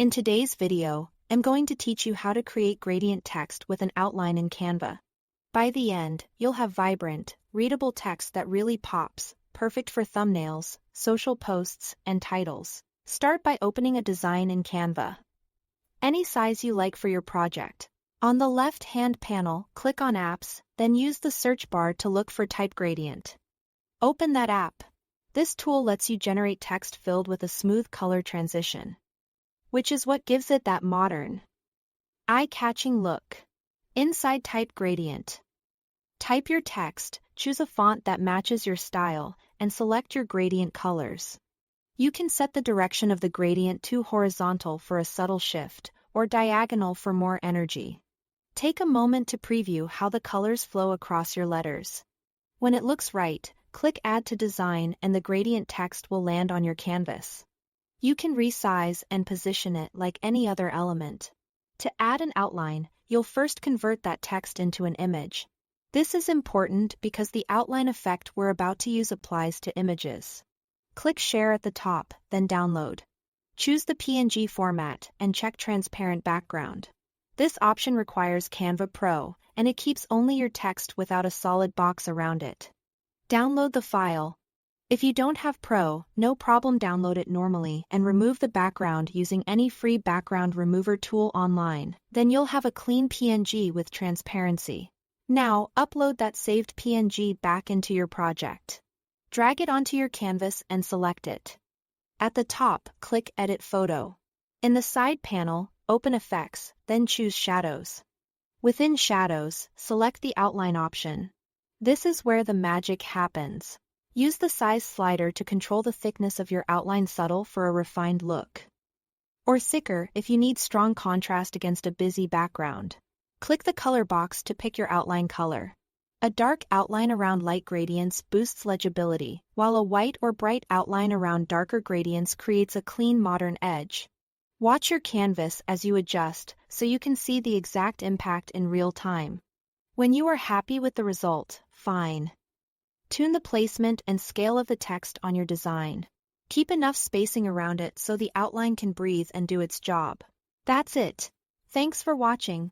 In today's video, I'm going to teach you how to create gradient text with an outline in Canva. By the end, you'll have vibrant, readable text that really pops, perfect for thumbnails, social posts, and titles. Start by opening a design in Canva. Any size you like for your project. On the left-hand panel, click on Apps, then use the search bar to look for Type Gradient. Open that app. This tool lets you generate text filled with a smooth color transition, which is what gives it that modern, eye-catching look. Inside Type Gradient, type your text, choose a font that matches your style, and select your gradient colors. You can set the direction of the gradient to horizontal for a subtle shift, or diagonal for more energy. Take a moment to preview how the colors flow across your letters. When it looks right, click Add to Design and the gradient text will land on your canvas. You can resize and position it like any other element. To add an outline, you'll first convert that text into an image. This is important because the outline effect we're about to use applies to images. Click Share at the top, then Download. Choose the PNG format and check Transparent Background. This option requires Canva Pro, and it keeps only your text without a solid box around it. Download the file. If you don't have Pro, no problem, download it normally and remove the background using any free background remover tool online. Then you'll have a clean PNG with transparency. Now, upload that saved PNG back into your project. Drag it onto your canvas and select it. At the top, click Edit Photo. In the side panel, open Effects, then choose Shadows. Within Shadows, select the Outline option. This is where the magic happens. Use the size slider to control the thickness of your outline subtle for a refined look, or thicker if you need strong contrast against a busy background. Click the color box to pick your outline color. A dark outline around light gradients boosts legibility, while a white or bright outline around darker gradients creates a clean modern edge. Watch your canvas as you adjust so you can see the exact impact in real time. When you are happy with the result, fine. Tune the placement and scale of the text on your design. Keep enough spacing around it so the outline can breathe and do its job. That's it. Thanks for watching.